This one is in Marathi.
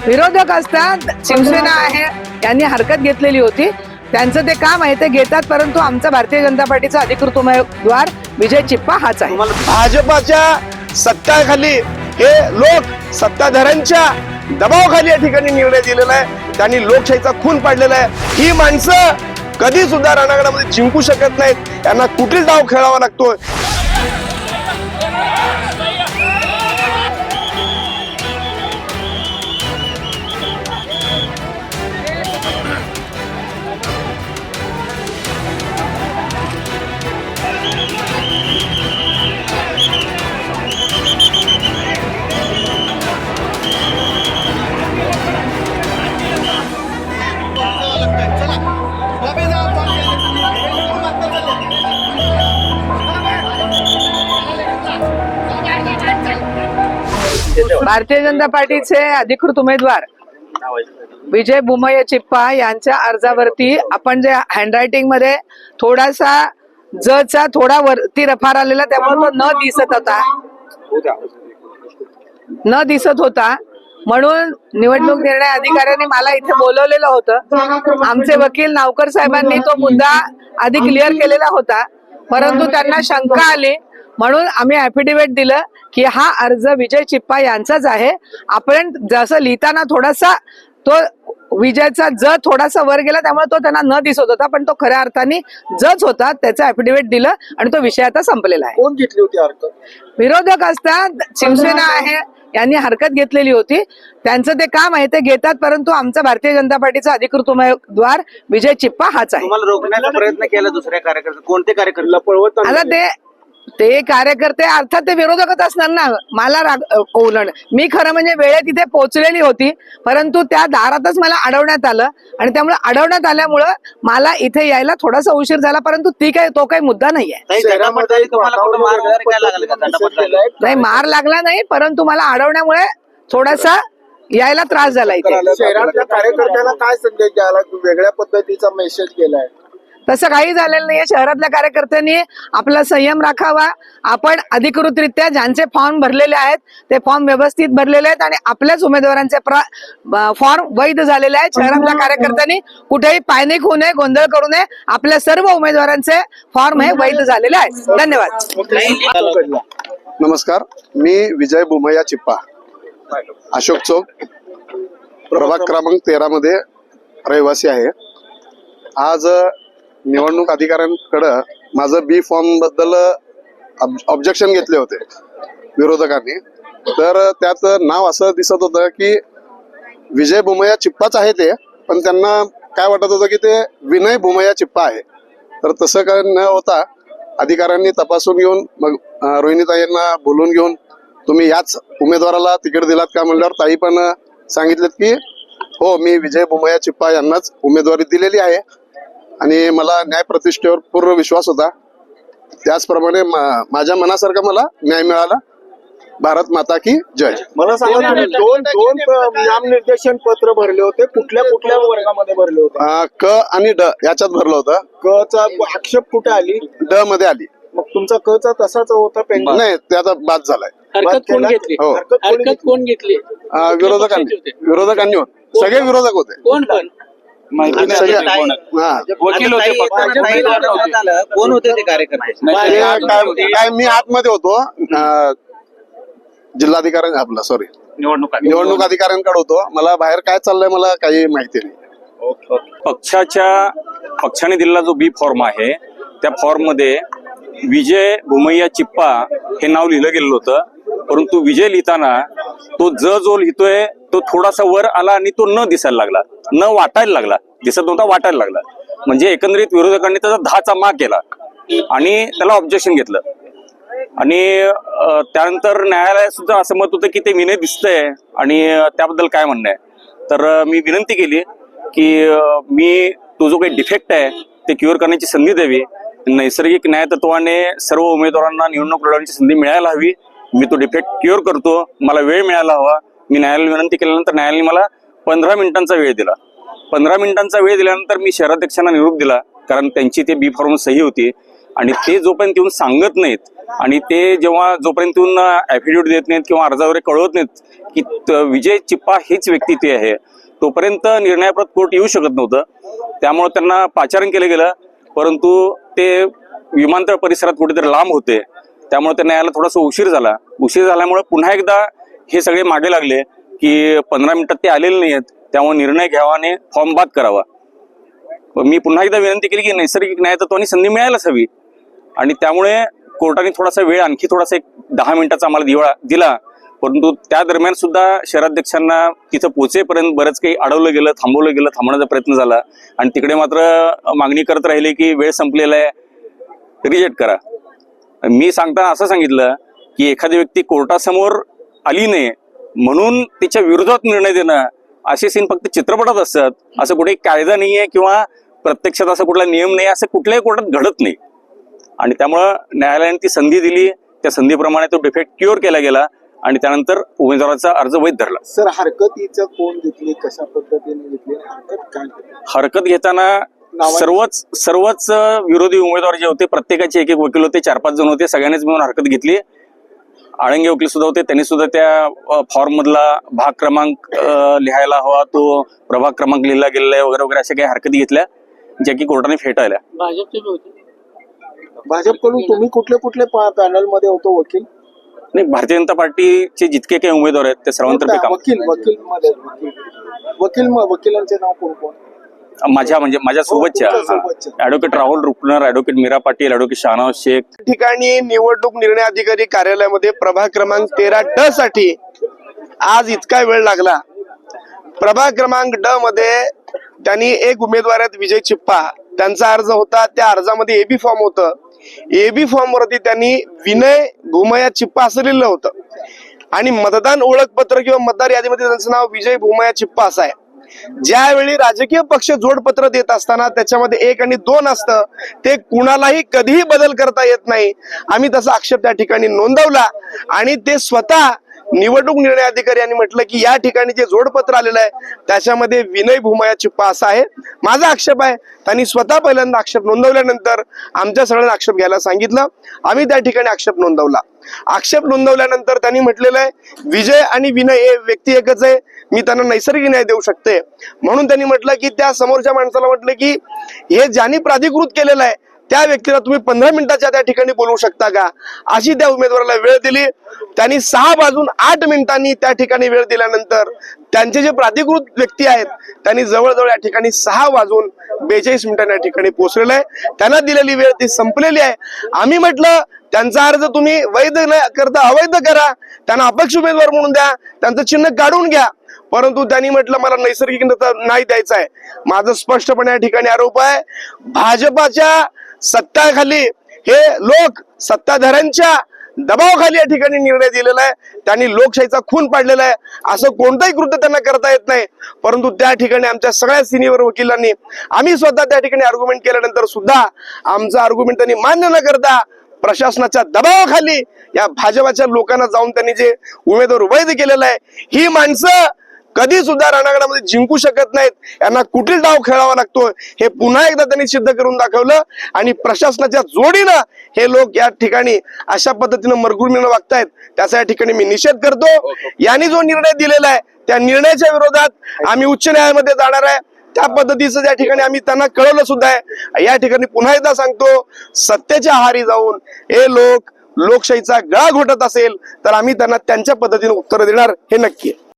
विरोधक असतात, शिवसेना आहे यांनी हरकत घेतलेली होती, त्यांचं ते काम आहे ते घेतात, परंतु आमचा भारतीय जनता पार्टीचा अधिकृत उमेदवार विजय चिप्पा हाच आहे. भाजपाच्या सत्ताखाली हे लोक सत्ताधाऱ्यांच्या दबावाखाली या ठिकाणी निर्णय दिलेला आहे. त्यांनी लोकशाहीचा खून पाडलेला आहे. ही माणसं कधी सुद्धा रणांगणामध्ये जिंकू शकत नाहीत. त्यांना कुठील डाव खेळावा लागतो. भारतीय जनता पार्टीचे अधिकृत उमेदवार विजय बुमय्या चिप्पा यांच्या अर्जावरती आपण जे हँडरायटिंग मध्ये थोडासा जचा थोडा वरती रफार आलेला, त्यामुळे तो न दिसत होता म्हणून निवडणूक निर्णय अधिकाऱ्यांनी मला इथे बोलवलेलं होतं. आमचे वकील नावकर साहेबांनी तो मुद्दा आधी क्लिअर केलेला होता, परंतु त्यांना शंका आली म्हणून आम्ही ऍफिडेव्हिट दिलं की हा अर्ज विजय चिप्पा यांचाच आहे. आपण जसं लिहिताना थोडासा तो विजयचा ज थोडासा वर गेला, त्यामुळे तो त्यांना न दिसत होता, पण तो खऱ्या अर्थाने जच होता. त्याचं ऍफिडेव्हिट दिलं आणि तो विषय आता संपलेला आहे. कोण घेतली होती हरकत? विरोधक असतात, शिवसेना आहे यांनी हरकत घेतलेली होती, त्यांचं ते काम आहे ते घेतात, परंतु आमचा भारतीय जनता पार्टीचा अधिकृत उमेदवार विजय चिप्पा हाच आहे. तुम्हाला रोखण्याचा प्रयत्न केला दुसऱ्या कार्यकर्ते, कोणते कार्यकर्ते पळवत? आता ते कार्यकर्ते अर्थात ते विरोधकच असणार ना. मला ओलण मी खरं म्हणजे वेळेत तिथे पोहोचलेली होती, परंतु त्या दारातच मला अडवण्यात आलं आणि त्यामुळे अडवण्यात आल्यामुळं मला इथे यायला थोडासा उशीर झाला, परंतु तो काही मुद्दा नाहीये. नाही, मार लागला नाही, परंतु मला अडवण्यामुळे थोडासा यायला त्रास झाला. इथे शहरातल्या कार्यकर्त्यांना काय संदेश द्यायला वेगळ्या पद्धतीचा मेसेज केलाय? तसं काही झालेलं नाहीये. शहरातल्या कार्यकर्त्यांनी आपला संयम राखावा. आपण अधिकृतरित्या ज्यांचे फॉर्म भरलेले आहेत ते फॉर्म व्यवस्थित भरलेले आहेत आणि आपल्याच उमेदवारांचे फॉर्म वैध झालेले आहेत. शहरातल्या कार्यकर्त्यांनी कुठेही पायनिक होऊ नये, गोंधळ करू नये. आपल्या सर्व उमेदवारांचे फॉर्म हे वैध झालेले आहेत. धन्यवाद. नमस्कार, मी विजय बुमय्या चिप्पा, अशोक चौक, प्रभाग क्रमांक 13 मध्ये रहिवासी आहे. आज निवडणूक अधिकाऱ्यांकडे माझं बी फॉर्म बद्दल ऑब्जेक्शन घेतले होते विरोधकांनी. तर त्यात नाव असं दिसत होतं की विजय बुमय्या चिप्पाच आहे ते, पण त्यांना काय वाटत होतं की ते विनय बुमय्या चिप्पा आहे. तर तसं काय न होता अधिकाऱ्यांनी तपासून घेऊन मग रोहिणीताईंना बोलून घेऊन तुम्ही याच उमेदवाराला तिकीट दिलात का म्हणल्यावर ताई पण सांगितलेत की हो, मी विजय बुमय्या चिप्पा यांनाच उमेदवारी दिलेली आहे आणि मला न्याय प्रतिष्ठेवर पूर्ण विश्वास होता. त्याचप्रमाणे माझ्या मनासारखा मला न्याय मिळाला. भारत माता की जय. मला सांगा, तुम्ही दोन नामनिर्देशन पत्र भरले होते, कुठल्या वर्गामध्ये भरले होते? क आणि ड याच्यात भरलं होतं. क चा आक्षेप कुठे आली? ड मध्ये आली. मग तुमचा क चा तसाच होता पेंडिंग? नाही, ते आता बाद झालाय. हरकत कोण घेतली? हो, हरकत कोण घेतली? विरोधकांनी होते. सगळे विरोधक होते. कोण पण वकील होते. कोण होते ते कार्यकर्ते? काय मी आतमध्ये होतो, जिल्हाधिकारी आपला सॉरी निवडणूक अधिकाऱ्यांकडे होतो. मला बाहेर काय चाललंय मला काही माहिती नाही. पक्षाने दिलेला जो बी फॉर्म आहे त्या फॉर्म मध्ये विजय बुमय्या चिप्पा हे नाव लिहिलं गेलेलं होतं, परंतु विजय लिहिताना तो जो लिहितोय तो थोडासा वर आला आणि तो न दिसायला लागला, न वाटायला लागला. दिसत नव्हता, वाटायला लागला. म्हणजे एकंदरीत विरोधकांनी त्याचा 10चा माग केला आणि त्याला ऑब्जेक्शन घेतलं. आणि त्यानंतर न्यायालयात सुद्धा असं मत होतं की ते विनय दिसतंय आणि त्याबद्दल काय म्हणणं आहे. तर मी विनंती केली की मी तो जो काही डिफेक्ट आहे ते क्युअर करण्याची संधी द्यावी. नैसर्गिक न्यायतत्वाने सर्व उमेदवारांना निवडणूक लढवण्याची संधी मिळायला हवी. मी तो डिफेक्ट क्युअर करतो, मला वेळ मिळायला हवा. मी न्यायालयाला विनंती केल्यानंतर न्यायालयाने मला 15 मिनिटांचा वेळ दिला. 15 मिनिटांचा वेळ दिल्यानंतर मी शहराध्यक्षांना निरोप दिला, कारण त्यांची ते बी फॉर्म सही होती आणि ते जोपर्यंत येऊन सांगत नाहीत आणि ते जेव्हा जोपर्यंत ऍफिडेव्हिट देत नाहीत किंवा अर्जाद्वारे कळवत नाहीत की विजय चिप्पा हीच व्यक्ती ती आहे, तोपर्यंत निर्णयाप्रत कोर्ट येऊ शकत नव्हतं. त्यामुळे त्यांना पाचारण केलं गेलं, परंतु ते विमानतळ परिसरात कुठेतरी लांब होते, त्यामुळे त्यांना यायला थोडासा उशीर झाला. उशीर झाल्यामुळे पुन्हा एकदा हे सगळे मागे लागले की 15 मिनिटात ते आलेले नाहीत, त्यामुळे निर्णय घ्यावा आणि फॉर्म बाद करावा. मी पुन्हा एकदा विनंती केली की नैसर्गिक न्यायतत्वानी संधी मिळायलाच हवी, आणि त्यामुळे कोर्टाने थोडासा वेळ, आणखी थोडासा एक 10 मिनिटाचा आम्हाला दिला. परंतु त्या दरम्यान सुद्धा शहराध्यक्षांना तिथं पोहोचेपर्यंत बरंच काही अडवलं गेलं, थांबवलं गेलं, थांबवण्याचा प्रयत्न झाला. आणि तिकडे मात्र मागणी करत राहिले की वेळ संपलेला आहे, रिजेक्ट करा. मी सांगताना असं सांगितलं की एखादी व्यक्ती कोर्टासमोर आली नाही म्हणून तिच्या विरोधात निर्णय देणं, असे सीन फक्त चित्रपटात असतात. असं कुठे कायदा नाहीये किंवा प्रत्यक्षात असा कुठला नियम नाही, असं कुठल्याही कोर्टात घडत नाही. आणि त्यामुळं न्यायालयाने ती संधी दिली, त्या संधीप्रमाणे तो डिफेक्ट क्युअर केला गेला आणि त्यानंतर उमेदवाराचा अर्ज वैध धरला. सर, हरकतीचं कोण घेतली, कशा पद्धतीने घेतली, हरकत काय? हरकत घेताना सर्वच विरोधी उमेदवार जे होते, प्रत्येकाचे एक वकील होते, 4-5 जण होते, सगळ्यांनीच मिळून हरकत घेतली. आळंगे वकील सुद्धा होते, त्यांनी सुद्धा त्या फॉर्म मधला भाग क्रमांक लिहायला हवा, तो प्रभाग क्रमांक लिहिला गेलेला आहे वगैरे वगैरे, अशा काही हरकती घेतल्या ज्या की कोर्टाने फेटाळल्या. भाजपचे होते. भाजपकडून तुम्ही कुठले पॅनल मध्ये होतो वकील? नाही, भारतीय जनता पार्टीचे जितके काही उमेदवार आहेत ते सर्वांतर्फे काम. वकिलांचे नाव कोण कोण? माझ्या सोबतच्या advocate Rahul Rupnar, advocate Meera Patil, advocate Shahnawaz Shaikh. ठिकाणी निवडणूक निर्णय अधिकारी कार्यालयामध्ये प्रभाग क्रमांक 13D साठी आज इतका वेळ लागला. प्रभाग क्रमांक D मध्ये त्यांनी एक उमेदवार आहेत विजय चिप्पा, त्यांचा अर्ज होता. त्या अर्जामध्ये एबी फॉर्म होतं. एबी फॉर्म वरती त्यांनी विनय भूमया चिप्पा असं लिहिलं होतं आणि मतदान ओळखपत्र किंवा मतदार यादीमध्ये त्यांचं नाव विजय भूमया चिप्पा असं आहे. ज्यावेळी राजकीय पक्ष जोडपत्र देत असताना त्याच्यामध्ये 1 आणि 2 असतं, ते कुणालाही कधीही बदल करता येत नाही. आम्ही तसा आक्षेप त्या ठिकाणी नोंदवला आणि ते स्वतः निवडणूक निर्णय अधिकारी यांनी म्हटलं की या ठिकाणी जे जोडपत्र आलेलं आहे त्याच्यामध्ये विनय भूमया चिप्पा असा आहे. माझा आक्षेप आहे. त्यांनी स्वतः पहिल्यांदा आक्षेप नोंदवल्यानंतर आमच्या सगळ्यांना आक्षेप घ्यायला सांगितलं. आम्ही त्या ठिकाणी आक्षेप नोंदवला. आक्षेप नोंदवल्यानंतर त्यांनी म्हटलेलं आहे विजय आणि विनय हे व्यक्ती एकच आहे, मी त्यांना नैसर्गिक न्याय देऊ शकते. म्हणून त्यांनी म्हटलं की त्या समोरच्या माणसाला म्हटलं की हे ज्यांनी प्राधिकृत केलेलं आहे त्या व्यक्तीला तुम्ही 15 मिनिटाच्या त्या ठिकाणी बोलवू शकता का, अशी त्या उमेदवाराला वेळ दिली. त्यांनी 6 वाजून 8 मिनिटांनी त्या ठिकाणी वेळ दिल्यानंतर त्यांचे जे प्राधिकृत व्यक्ती आहेत त्यांनी जवळजवळ या ठिकाणी 6 वाजून 42 मिनिटांनी या ठिकाणी पोहोचलेलं आहे. त्यांना दिलेली वेळ ती संपलेली आहे. आम्ही म्हटलं त्यांचा अर्ज तुम्ही वैध न करता अवैध करा, त्यांना अपक्ष उमेदवार म्हणून द्या, त्यांचं चिन्ह काढून घ्या. परंतु त्यांनी म्हटलं मला नैसर्गिक नाही द्यायचा आहे. माझं स्पष्टपणे या ठिकाणी आरोप आहे, भाजपाच्या सत्ताखाली हे लोक सत्ताधाऱ्यांच्या दबावाखाली या ठिकाणी निर्णय दिलेला आहे. त्यांनी लोकशाहीचा खून पाडलेला आहे. असं कोणतंही कृत्य त्यांना करता येत नाही. परंतु त्या ठिकाणी आमच्या सगळ्या सिनियर वकिलांनी आम्ही स्वतः त्या ठिकाणी आर्ग्युमेंट केल्यानंतर सुद्धा आमचं आर्ग्युमेंट त्यांनी मान्य न करता प्रशासनाच्या दबावाखाली या भाजपाच्या लोकांना जाऊन त्यांनी जे उमेदवार वैध केलेला आहे, ही माणसं कधी सुद्धा रणगाडामध्ये जिंकू शकत नाहीत. यांना कुठे डाव खेळावा लागतो हे पुन्हा एकदा त्यांनी सिद्ध करून दाखवलं. आणि प्रशासनाच्या जोडीनं हे लोक या ठिकाणी अशा पद्धतीनं मरगुळीनं वागतायत, त्याचा या ठिकाणी मी निषेध करतो. यांनी जो निर्णय दिलेला आहे त्या निर्णयाच्या विरोधात आम्ही उच्च न्यायालयामध्ये जाणार आहे. त्या पद्धतीचं त्या ठिकाणी आम्ही त्यांना कळवलं सुद्धा आहे. या ठिकाणी पुन्हा एकदा सांगतो, सत्तेच्या आहारी जाऊन हे लोक लोकशाहीचा गळा घोटत असेल तर आम्ही त्यांना त्यांच्या पद्धतीने उत्तर देणार हे नक्की आहे.